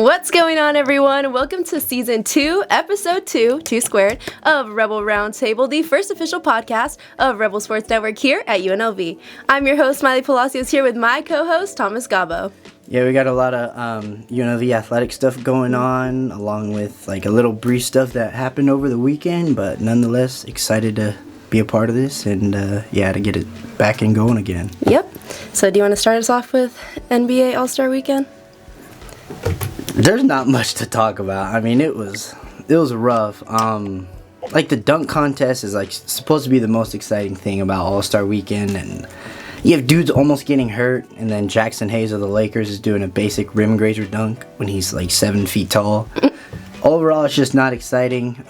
What's going on, everyone? Welcome to Season 2, Episode 2, 2 Squared, of Rebel Roundtable, the first official podcast of Rebel Sports Network here at UNLV. I'm your host, Miley Palacios, here with my co-host, Thomas Gabo. Yeah, we got a lot of UNLV athletic stuff going on, along with like a little brief stuff that happened over the weekend, but nonetheless, excited to be a part of this and, to get it back and going again. Yep. So do you want to start us off with NBA All-Star Weekend? There's not much to talk about. I mean, it was rough. Like the dunk contest is like supposed to be the most exciting thing about All-Star Weekend, and you have dudes almost getting hurt, and then Jackson Hayes of the Lakers is doing a basic rim grazer dunk when he's like 7 feet tall. Overall, it's just not exciting.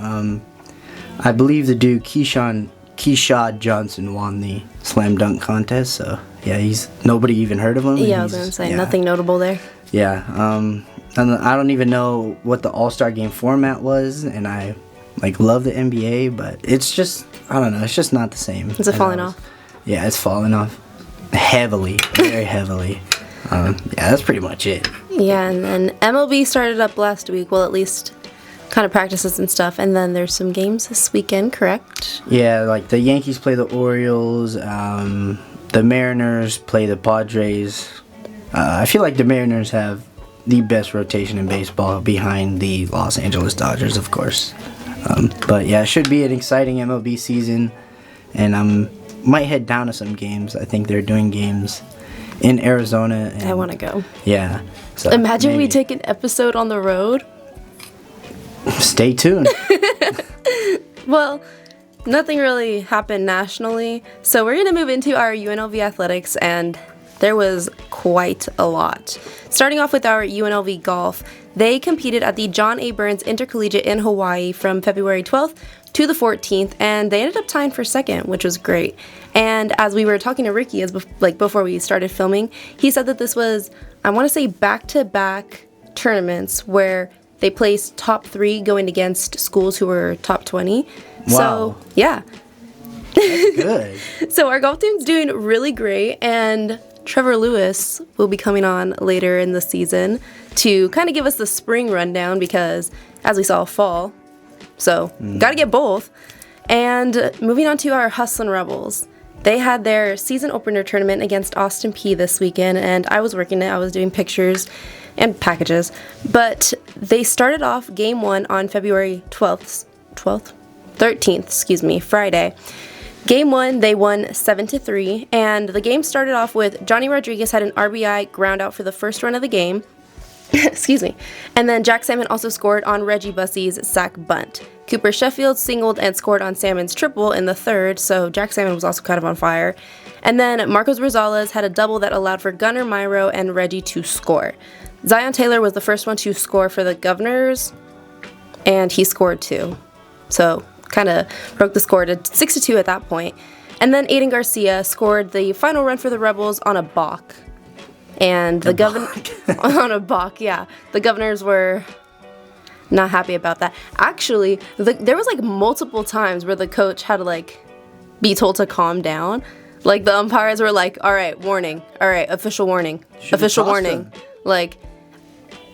I believe the dude Keyshawn Johnson won the slam dunk contest, so yeah, nobody even heard of him. Yeah, I was gonna say nothing notable there. Yeah, I don't even know what the All-Star game format was, and I love the NBA, but it's just, I don't know, it's just not the same. Is it falling off? Yeah, it's falling off heavily, very heavily. That's pretty much it. Yeah, and then MLB started up last week, well, at least kind of practices and stuff, and then there's some games this weekend, correct? Yeah, like the Yankees play the Orioles, the Mariners play the Padres. I feel like the Mariners have the best rotation in baseball behind the Los Angeles Dodgers, of course. But yeah, it should be an exciting MLB season, and might head down to some games. I think they're doing games in Arizona. And, I want to go. Yeah. So imagine we take an episode on the road. Stay tuned. Well, nothing really happened nationally, so we're going to move into our UNLV athletics, and there was quite a lot. Starting off with our UNLV golf, they competed at the John A. Burns Intercollegiate in Hawaii from February 12th to the 14th, and they ended up tying for second, which was great. And as we were talking to Ricky, before we started filming, he said that this was, I want to say, back-to-back tournaments where they placed top 3 going against schools who were top 20. Wow. So, yeah. That's good. So our golf team's doing really great, and Trevor Lewis will be coming on later in the season to kind of give us the spring rundown because, as we saw, fall. So, got to get both. And moving on to our Hustlin' Rebels. They had their season opener tournament against Austin Peay this weekend, and I was working it. I was doing pictures and packages. But they started off game 1 on February 13th, Friday. Game 1, they won 7-3, and the game started off with Johnny Rodriguez had an RBI ground out for the first run of the game. Excuse me. And then Jack Salmon also scored on Reggie Bussey's sac bunt. Cooper Sheffield singled and scored on Salmon's triple in the third, so Jack Salmon was also kind of on fire. And then Marcos Rosales had a double that allowed for Gunnar Myro and Reggie to score. Zion Taylor was the first one to score for the Governors, and he scored 2. So kind of broke the score to 6-2 at that point. And then Aiden Garcia scored the final run for the Rebels on a balk. And the on a balk, yeah. The Governors were not happy about that. Actually, there was multiple times where the coach had to be told to calm down. Like the umpires were like, "All right, warning. All right, official warning. Official warning."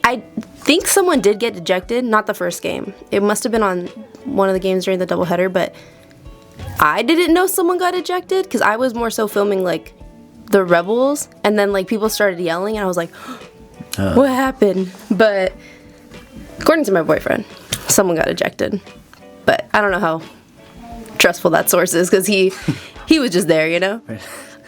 I think someone did get ejected, not the first game. It must have been on one of the games during the doubleheader, but I didn't know someone got ejected because I was more so filming the Rebels, and then people started yelling, and I was like, what happened? But according to my boyfriend, someone got ejected. But I don't know how trustful that source is because he was just there, you know?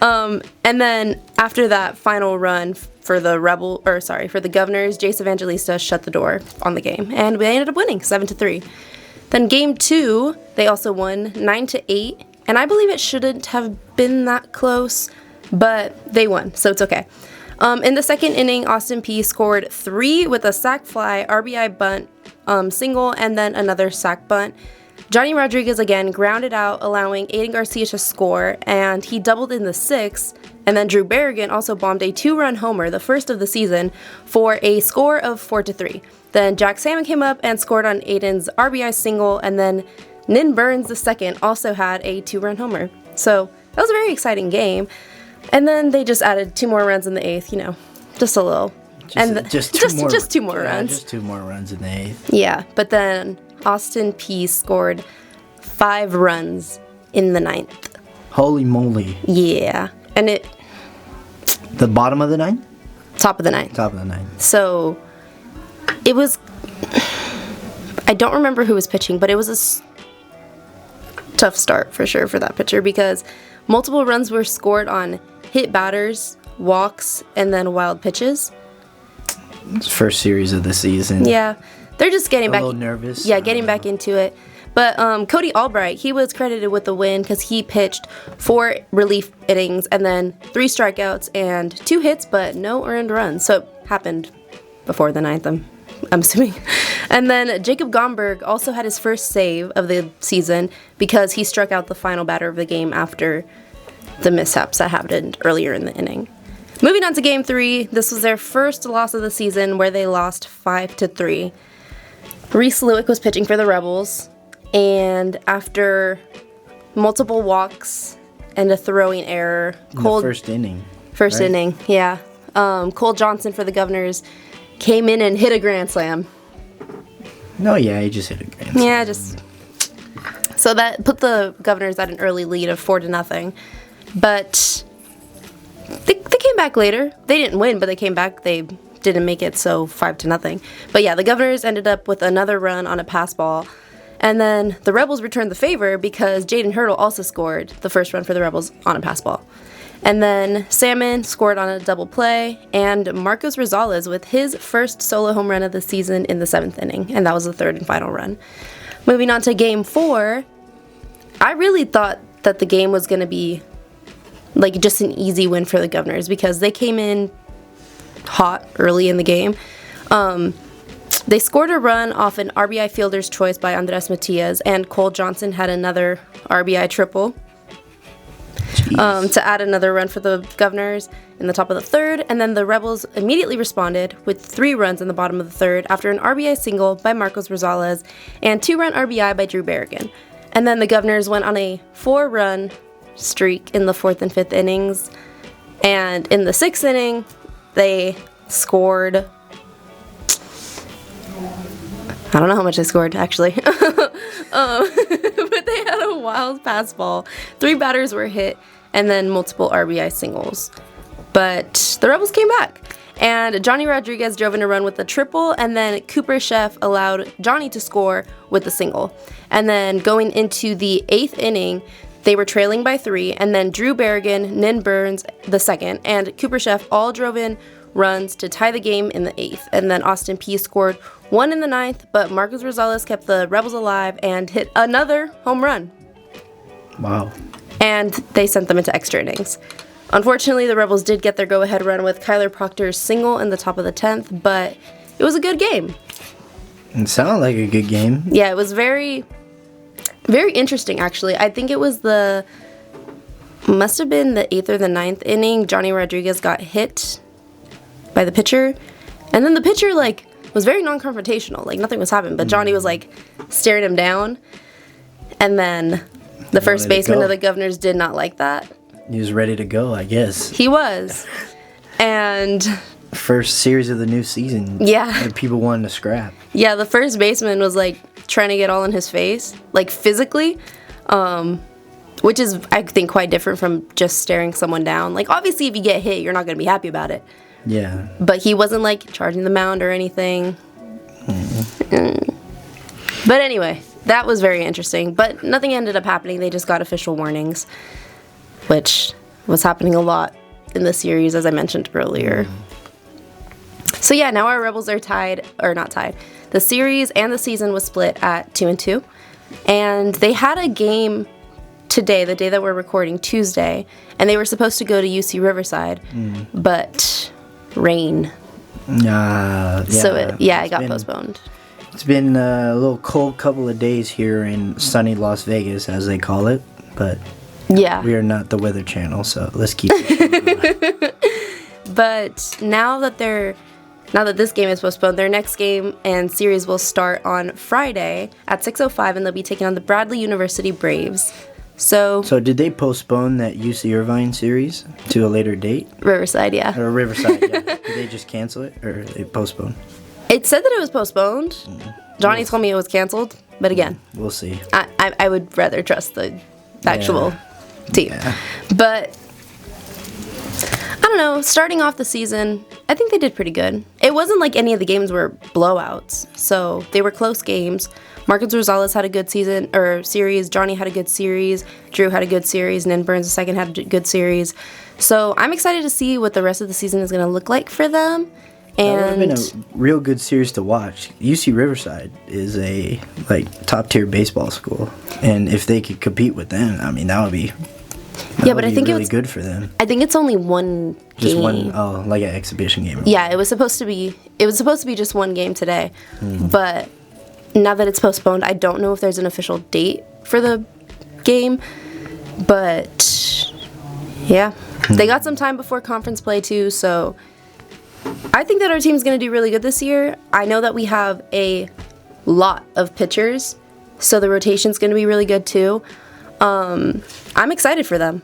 And then after that final run for the Governors, Jace Evangelista shut the door on the game, and we ended up winning 7-3. Then game 2, they also won 9-8, and I believe it shouldn't have been that close, but they won, so it's okay. In the second inning, Austin Peay scored 3 with a sac fly, RBI bunt, single, and then another sac bunt. Johnny Rodriguez again grounded out, allowing Aiden Garcia to score, and he doubled in the 6th, and then Drew Berrigan also bombed a 2-run homer, the first of the season, for a score of 4-3. Then Jack Salmon came up and scored on Aiden's RBI single, and then Nin Burns II also had a 2-run homer. So that was a very exciting game. And then they just added 2 more runs in the 8th, just a little Just two more runs. Just 2 more runs in the 8th. Yeah, but then Austin Peay scored 5 runs in the 9th. Holy moly. Yeah, and The bottom of the 9th? Top of the 9th. Top of the 9th. So it was, I don't remember who was pitching, but it was a tough start for sure for that pitcher because multiple runs were scored on hit batters, walks, and then wild pitches. It's the first series of the season. Yeah, they're just getting back. A little nervous. Yeah, getting back into it. But Cody Albright, he was credited with the win because he pitched 4 relief innings and then 3 strikeouts and 2 hits, but no earned runs. So it happened before the 9th, I'm assuming. And then Jacob Gomberg also had his first save of the season because he struck out the final batter of the game after the mishaps that happened earlier in the inning. Moving on to Game 3, this was their first loss of the season where they lost 5-3. Reese Lewick was pitching for the Rebels, and after multiple walks and a throwing error, In the first inning. First right? inning, yeah. Cole Johnson for the Governors came in and hit a grand slam. No, yeah, he just hit a grand slam. Yeah, so that put the Governors at an early lead of 4-0. But they came back later. They didn't win, but they came back. They didn't make it, so 5-0. But yeah, the Governors ended up with another run on a pass ball. And then the Rebels returned the favor because Jaden Hurdle also scored the first run for the Rebels on a pass ball. And then Salmon scored on a double play, and Marcos Rosales with his first solo home run of the season in the 7th inning, and that was the 3rd and final run. Moving on to Game 4, I really thought that the game was going to be like just an easy win for the Governors because they came in hot early in the game. They scored a run off an RBI fielder's choice by Andres Matias, and Cole Johnson had another RBI triple to add another run for the Governors in the top of the 3rd, and then the Rebels immediately responded with 3 runs in the bottom of the 3rd after an RBI single by Marcos Rosales and 2-run RBI by Drew Berrigan. And then the Governors went on a 4-run streak in the 4th and 5th innings, and in the 6th inning, they scored... I don't know how much they scored, actually. But they had a wild pass ball. 3 batters were hit, and then multiple RBI singles. But the Rebels came back. And Johnny Rodriguez drove in a run with a triple, and then Cooper Sheff allowed Johnny to score with a single. And then going into the 8th inning, they were trailing by 3, and then Drew Berrigan, Nin Burns the 2nd, and Cooper Sheff all drove in runs to tie the game in the 8th. And then Austin Peay scored 1 in the 9th, but Marcos Rosales kept the Rebels alive and hit another home run. Wow. And they sent them into extra innings. Unfortunately, the Rebels did get their go-ahead run with Kyler Proctor's single in the top of the 10th, but it was a good game. It sounded like a good game. Yeah, it was very, very interesting, actually. I think it was must have been the 8th or the 9th inning. Johnny Rodriguez got hit by the pitcher, and then the pitcher, was very non-confrontational. Nothing was happening, but Johnny was, staring him down, and then the first baseman of the Governors did not like that. He was ready to go, I guess. He was. And... first series of the new season. Yeah. And people wanted to scrap. Yeah, the first baseman was, trying to get all in his face, physically, which is, I think, quite different from just staring someone down. Obviously, if you get hit, you're not going to be happy about it. Yeah. But he wasn't, charging the mound or anything. But anyway, that was very interesting. But nothing ended up happening. They just got official warnings, which was happening a lot in the series, as I mentioned earlier. So yeah, now our Rebels are tied, or not tied. The series and the season was split at 2-2. And they had a game today, the day that we're recording, Tuesday, and they were supposed to go to UC Riverside, but rain. Yeah. So it got postponed. It's been a little cold couple of days here in sunny Las Vegas, as they call it, but yeah, we are not the Weather Channel, so let's keep it. But now that this game is postponed, their next game and series will start on Friday at 6:05, and they'll be taking on the Bradley University Braves. So did they postpone that UC Irvine series to a later date? Riverside, yeah. Or Riverside, yeah. Did they just cancel it, or they postpone? It said that it was postponed. Johnny told me it was canceled, but again, We'll see. I would rather trust the actual team. Yeah. But I don't know, starting off the season, I think they did pretty good. It wasn't like any of the games were blowouts, so they were close games. Marcus Rosales had a good series. Johnny had a good series. Drew had a good series. And then Burns II had a good series. So I'm excited to see what the rest of the season is going to look like for them. That would And have been a real good series to watch. UC Riverside is a top tier baseball school, and if they could compete with them, I mean that would be but I think really good for them. I think it's only one Just game. like an exhibition game. Yeah, it was supposed to be just one game today, but now that it's postponed, I don't know if there's an official date for the game, but yeah, they got some time before conference play too, so I think that our team's going to do really good this year. I know that we have a lot of pitchers, so the rotation's going to be really good too. I'm excited for them.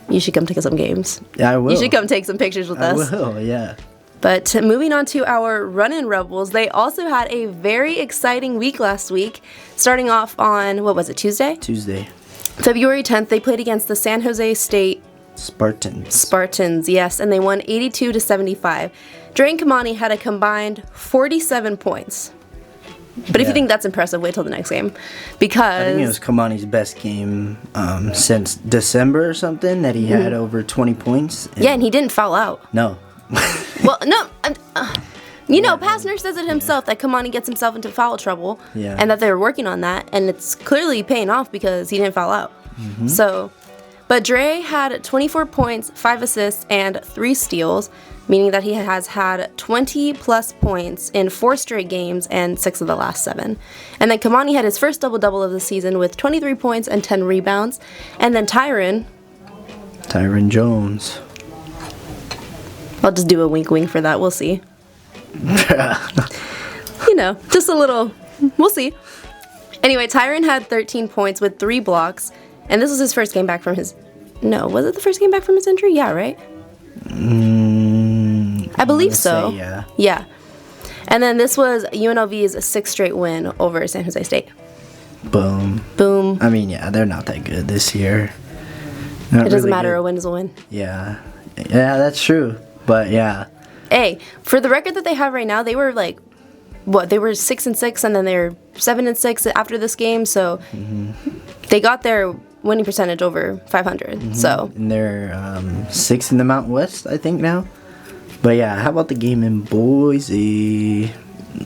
You should come take some games. Yeah, I will. You should come take some pictures with us. I will, yeah. But moving on to our run-in Rebels, they also had a very exciting week last week, starting off on, what was it, Tuesday? Tuesday. February 10th, they played against the San Jose State Spartans, yes, and they won 82-75. Dre and Kamani had a combined 47 points. But if you think that's impressive, wait till the next game. Because I think it was Kamani's best game since December or something, that he had over 20 points. And he didn't foul out. No. Well, no. Pastner says it himself that Kamani gets himself into foul trouble, and that they were working on that, and it's clearly paying off because he didn't foul out. So, but Dre had 24 points, 5 assists, and 3 steals, meaning that he has had 20-plus points in 4 straight games and 6 of the last 7. And then Kamani had his first double-double of the season with 23 points and 10 rebounds. And then Tyron Jones. I'll just do a wink-wink for that. We'll see. Just a little. We'll see. Anyway, Tyron had 13 points with 3 blocks, and this was his first game back from his... No, was it the first game back from his injury? Yeah, right? I believe so. Yeah. Yeah. And then this was UNLV's 6th straight win over San Jose State. Boom. I mean, yeah, they're not that good this year. It doesn't matter. A win is a win. Yeah. Yeah, that's true. But, yeah. Hey, for the record that they have right now, they were like, they were 6-6, and then they're 7-6 after this game, so they got their winning percentage over 500. So, and they're 6th in the Mountain West, I think, now. But yeah, how about the game in Boise?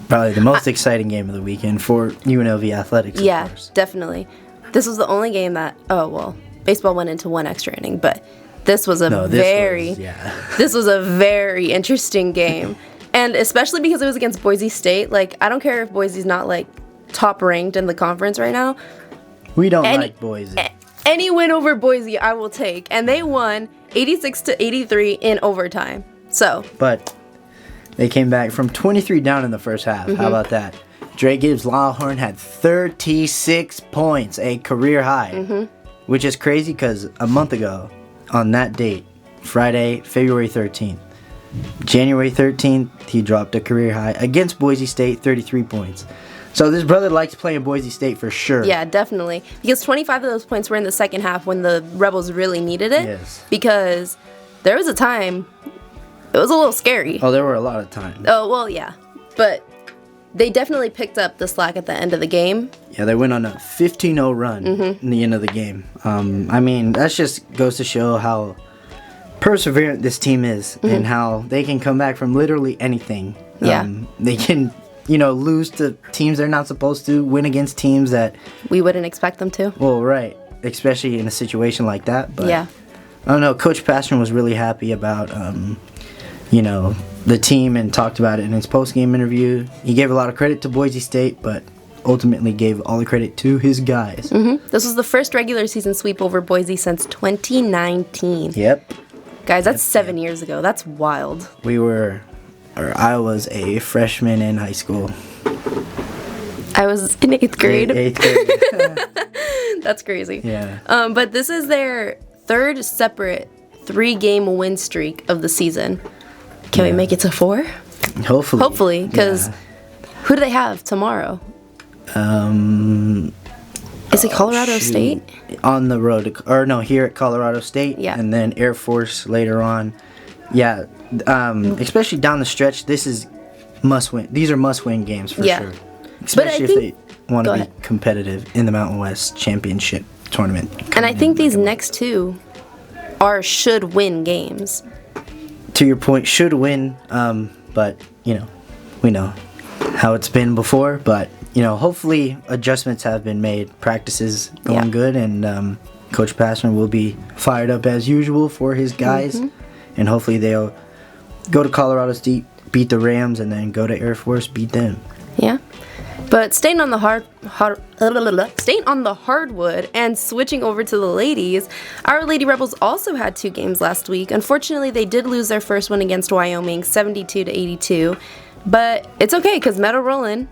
Probably the most exciting game of the weekend for UNLV athletics. Yeah, of course. Definitely. This was the only game that baseball went into 1 extra inning, but this was this was a very interesting game. And especially because it was against Boise State. Like, I don't care if Boise's not like top ranked in the conference right now. We don't like Boise. Any win over Boise I will take. And they won 86-83 in overtime. So, but they came back from 23 down in the first half. How about that? Dre Gibbs Lawhorn had 36 points, a career high, which is crazy because a month ago on that date, Friday, February 13th, January 13th, he dropped a career high against Boise State, 33 points. So this brother likes playing Boise State for sure. Yeah, definitely. Because 25 of those points were in the second half when the Rebels really needed it. Yes. Because there was a time... It was a little scary. Oh, there were a lot of times. Oh, well, yeah. But they definitely picked up the slack at the end of the game. Yeah, they went on a 15-0 run in the end of the game. I mean, that just goes to show how perseverant this team is and how they can come back from literally anything. Yeah. They can, lose to teams they're not supposed to, win against teams that... We wouldn't expect them to. Well, right. Especially in a situation like that. But yeah. I don't know. Coach Pastner was really happy about... the team and talked about it in his post-game interview. He gave a lot of credit to Boise State, but ultimately gave all the credit to his guys. This was the first regular season sweep over Boise since 2019. Yep. Guys, that's 7 years ago. That's wild. I was a freshman in high school. I was in 8th grade. 8th grade. That's crazy. Yeah. But this is their third separate 3-game win streak of the season. Can we make it to 4? Hopefully, because who do they have tomorrow? Is it Colorado State? On the road, here at Colorado State. Yeah. And then Air Force later on. Yeah. Especially down the stretch, this is must-win. These are must-win games for sure. Especially if they want to be competitive in the Mountain West Championship tournament. And I think these next 2 are should-win games. To your point, should win, but, we know how it's been before, but, hopefully adjustments have been made, practices going good, and Coach Passman will be fired up as usual for his guys, and hopefully they'll go to Colorado State, beat the Rams, and then go to Air Force, beat them. Yeah. But staying on the hardwood and switching over to the ladies, our Lady Rebels also had 2 games last week. Unfortunately, they did lose their first one against Wyoming, 72-82. But it's okay because Meadow Rowland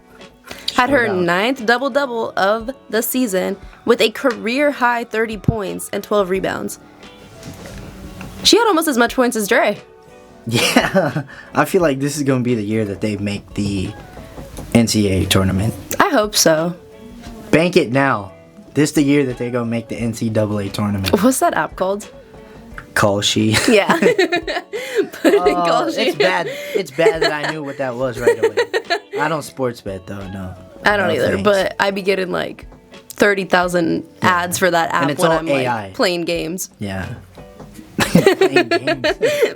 had her 9th double-double of the season with a career-high 30 points and 12 rebounds. She had almost as much points as Dre. Yeah, I feel like this is going to be the year that they make the NCAA tournament. I hope so. Bank it now. This is the year that they're going to make the NCAA tournament. What's that app called? Call She. Yeah. Put it in Call She. It's bad. It's bad that I knew what that was right away. I don't sports bet though, no. I don't either, thanks. but I be getting like 30,000 ads for that app it's when all I'm AI. like playing games. Yeah. Playing games.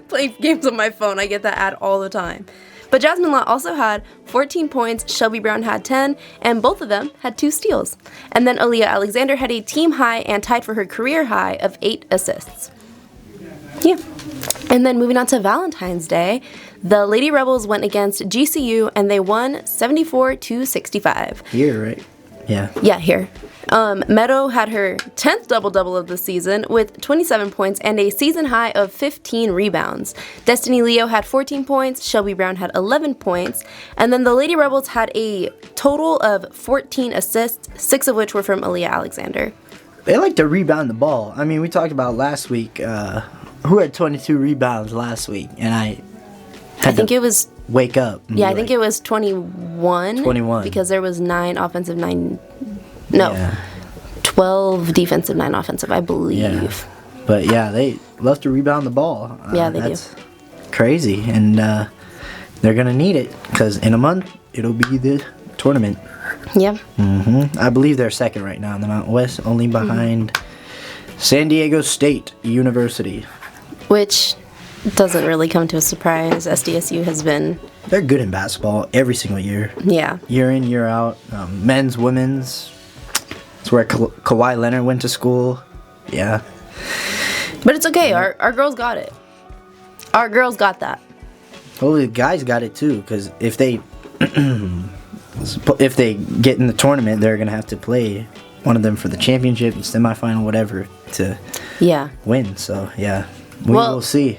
Playing games on my phone. I get that ad all the time. But Jasmine Lott also had 14 points, Shelby Brown had 10, and both of them had 2 steals. And then Aaliyah Alexander had a team high and tied for her career high of 8 assists. Yeah. And then moving on to Valentine's Day, the Lady Rebels went against GCU and they won 74-65. Here, right? Yeah. Yeah, here. Meadow had her 10th double-double of the season with 27 points and a season high of 15 rebounds. Destiny Leo had 14 points, Shelby Brown had 11 points, and then the Lady Rebels had a total of 14 assists, 6 of which were from Aaliyah Alexander. They like to rebound the ball. I mean, we talked about last week, who had 22 rebounds last week, and I think it was... Wake up. Yeah, I think it was 21. 21. Because there was 9 offensive, 9... No. Yeah. 12 defensive, 9 offensive, I believe. Yeah. But yeah, they love to rebound the ball. Yeah, they that's do. Crazy, and they're going to need it, because in a month, it'll be the tournament. Yeah. I believe they're second right now in the Mountain West, only behind San Diego State University. Which... doesn't really come to a surprise. SDSU has been... They're good in basketball every single year. Yeah. Year in, year out. Men's, women's. It's where Kawhi Leonard went to school. Yeah. But it's okay. Our girls got it. Our girls got that. Well, the guys got it too, because if they get in the tournament, they're going to have to play one of them for the championship, semifinal, whatever, to win. So, yeah. We will see.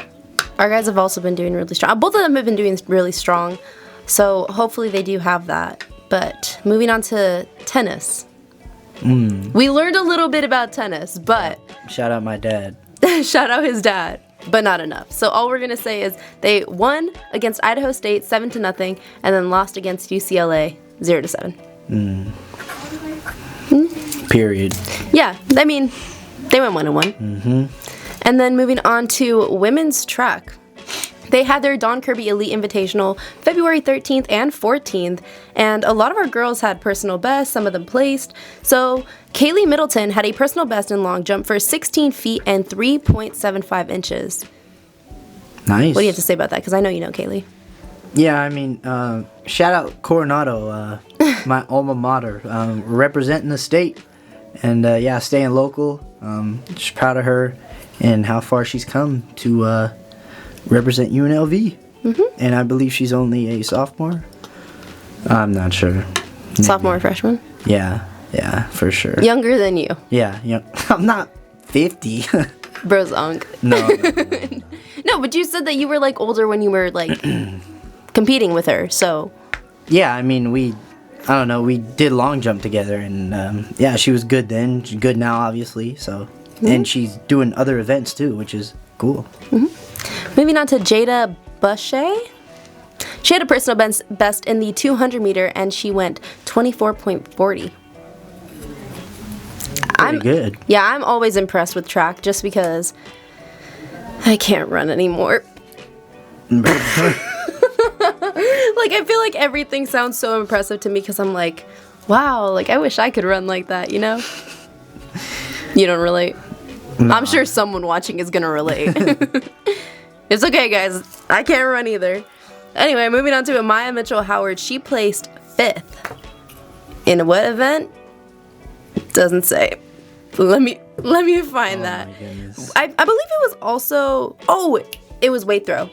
Our guys have also been doing really strong. Both of them have been doing really strong. So hopefully they do have that. But moving on to tennis. We learned a little bit about tennis, but... Shout out my dad. Shout out his dad, but not enough. So all we're going to say is they won against Idaho State 7-0 and then lost against UCLA 0-7. Period. Yeah, I mean, they went 1-1. And then moving on to women's track. They had their Dawn Kirby Elite Invitational February 13th and 14th, and a lot of our girls had personal bests, some of them placed. So Kaylee Middleton had a personal best in long jump for 16 feet and 3.75 inches. Nice. What do you have to say about that? Because I know you know Kaylee. Yeah, I mean, shout out Coronado, my alma mater, representing the state, and staying local. Just proud of her and how far she's come to represent UNLV. And I believe she's only a sophomore. I'm not sure. Sophomore or freshman? Yeah, for sure. Younger than you. Yeah. I'm not 50. Bro's unk. No. No, but you said that you were like older when you were like competing with her, so. Yeah, I mean, we I don't know, we did long jump together, and yeah, she was good then. She's good now, obviously. So, and she's doing other events too, which is cool. Moving on to Jada Bushay. She had a personal best in the 200 meter, and she went 24.40. Pretty good. Yeah, I'm always impressed with track just because I can't run anymore. Like, I feel like everything sounds so impressive to me because I'm like, wow, like, I wish I could run like that, you know? You don't relate? No. I'm sure someone watching is going to relate. It's okay, guys. I can't run either. Anyway, moving on to Amaya Mitchell-Howard. She placed 5th. In what event? Doesn't say. Let me find that. My goodness. I believe it was also... Oh, it was weight throw.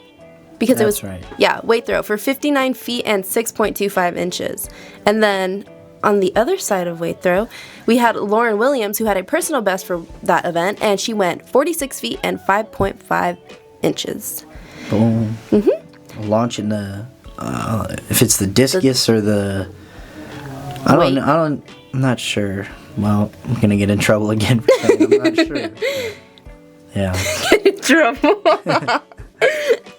Because it was... That's right. Yeah, weight throw for 59 feet and 6.25 inches. And then on the other side of weight throw, we had Lauren Williams, who had a personal best for that event, and she went 46 feet and 5.5 inches. Boom. Launching the... if it's the discus or the... I'm not sure. Well, I'm gonna get in trouble again for saying I'm not sure. Yeah. Get in trouble.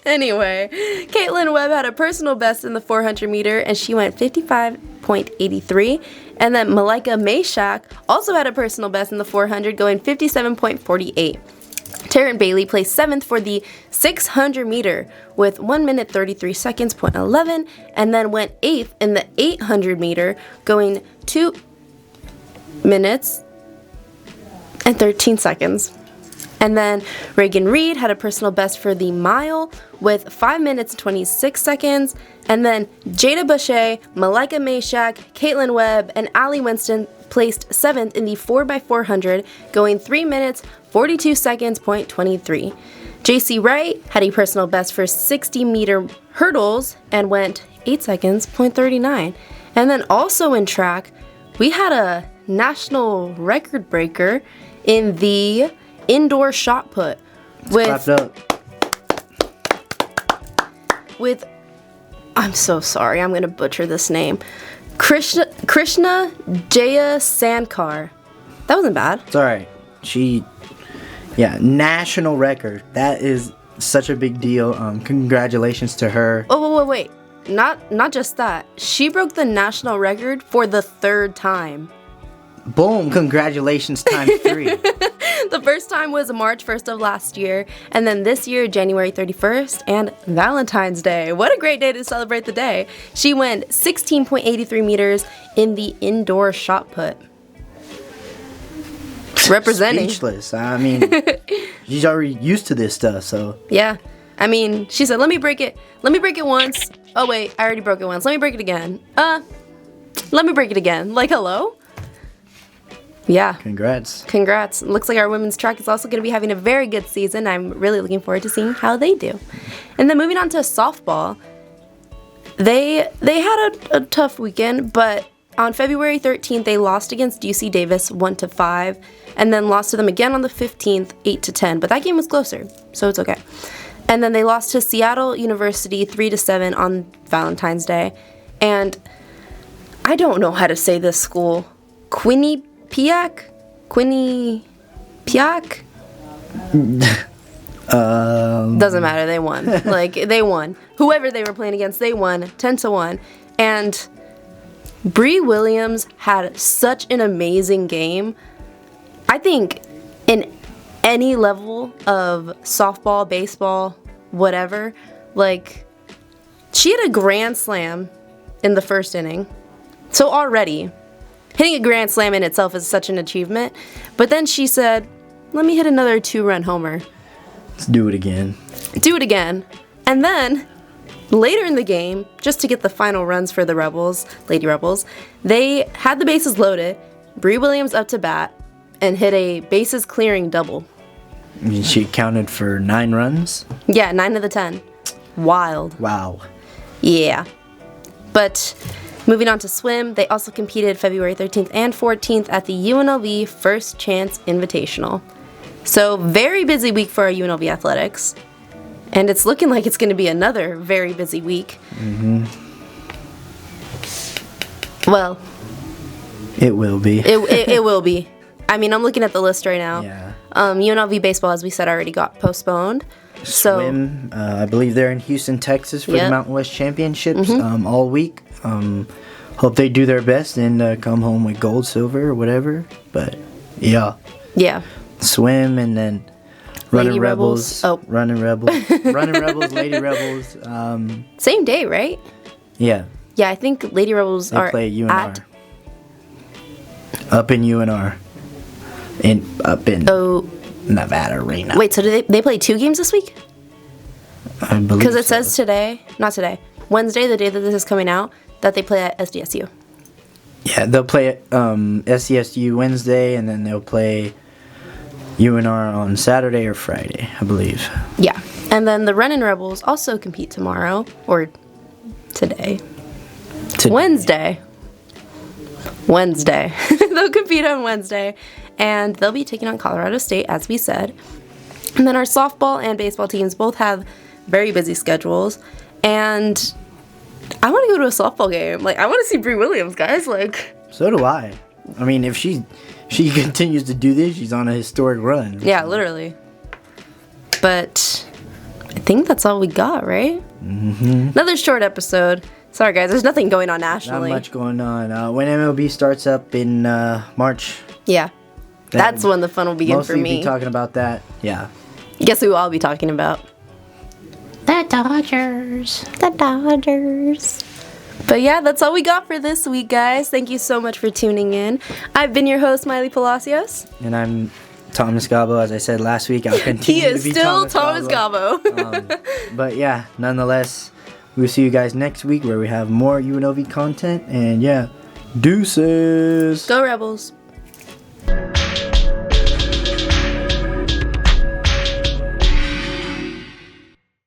Anyway, Caitlin Webb had a personal best in the 400 meter, and she went 55.83. And then Malika Meshach also had a personal best in the 400, going 57.48. Taryn Bailey placed 7th for the 600 meter with 1 minute 33 seconds, .11, and then went 8th in the 800 meter, going 2 minutes and 13 seconds. And then Reagan Reed had a personal best for the mile with 5 minutes and 26 seconds. And then Jada Bushay, Malika Meshach, Caitlin Webb, and Allie Winston placed 7th in the 4x400, going 3 minutes, 42 seconds, .23. JC Wright had a personal best for 60-meter hurdles and went 8 seconds, .39. And then also in track, we had a national record breaker in the indoor shot put with I'm so sorry, I'm gonna butcher this name. Krishna Jaya Sankar. That wasn't bad. It's alright. National record. That is such a big deal. Congratulations to her. Oh, wait. Not just that. She broke the national record for the 3rd time. Boom, congratulations times 3. The first time was March 1st of last year, and then this year, January 31st, and Valentine's Day. What a great day to celebrate the day. She went 16.83 meters in the indoor shot put. Representing. Speechless. I mean, she's already used to this stuff, so. Yeah. I mean, she said, let me break it once. Oh, wait, I already broke it once. Let me break it again. Let me break it again. Like, hello? Yeah. Congrats. Looks like our women's track is also going to be having a very good season. I'm really looking forward to seeing how they do. And then moving on to softball, they had a tough weekend, but on February 13th, they lost against UC Davis 1-5, and then lost to them again on the 15th, 8-10. But that game was closer, so it's okay. And then they lost to Seattle University 3-7 on Valentine's Day. And I don't know how to say this school. Quinnipiac? Doesn't matter, they won. They won. Whoever they were playing against, they won 10-1. And Bree Williams had such an amazing game. I think in any level of softball, baseball, whatever, she had a grand slam in the first inning. So already, hitting a grand slam in itself is such an achievement. But then she said, let me hit another 2-run homer. Let's do it again. And then, later in the game, just to get the final runs for the Lady Rebels, they had the bases loaded, Bree Williams up to bat, and hit a bases clearing double. She counted for 9 runs? Yeah, 9 of the 10. Wild. Wow. Yeah. But moving on to swim, they also competed February 13th and 14th at the UNLV First Chance Invitational. So, very busy week for our UNLV athletics. And it's looking like it's going to be another very busy week. Well, It will be. it will be. I mean, I'm looking at the list right now. Yeah. UNLV baseball, as we said, already got postponed. So Swim, I believe they're in Houston, Texas for Yep. the Mountain West Championships all week. Hope they do their best and come home with gold, silver, or whatever. But yeah, yeah, swim and then Lady running Rebels. rebels, Oh. running rebels, running rebels, lady rebels. same day, right? Yeah, Yeah, I think Lady Rebels they are play UNR. at. Up in UNR, up in Oh, Nevada right now. wait. So do they play 2 games this week? I believe Because it so. says today, not today, Wednesday, the day that this is coming out, that they play at SDSU. Yeah, they'll play SCSU Wednesday, and then they'll play UNR on Saturday or Friday, I believe. Yeah, and then the Running Rebels also compete tomorrow or today. Wednesday. They'll compete on Wednesday, and they'll be taking on Colorado State, as we said. And then our softball and baseball teams both have very busy schedules, and I want to go to a softball game. Like, I want to see Bree Williams, guys. Like, So do I. I mean, if she continues to do this, she's on a historic run. yeah, literally. But I think that's all we got, right? Mm-hmm. Another short episode. Sorry, guys. There's nothing going on Not nationally. much going on. When MLB starts up in March, Yeah. That's when the fun will begin for mostly me. be talking about that. Yeah. Guess who I'll be talking about? The Dodgers. The Dodgers. But yeah, that's all we got for this week, guys. Thank you so much for tuning in. I've been your host, Miley Palacios. And I'm Thomas Gabo. As I said last week, I'll continue He is to be still Thomas Gabo. But yeah, nonetheless, we'll see you guys next week where we have more UNLV content. And yeah, deuces. Go Rebels.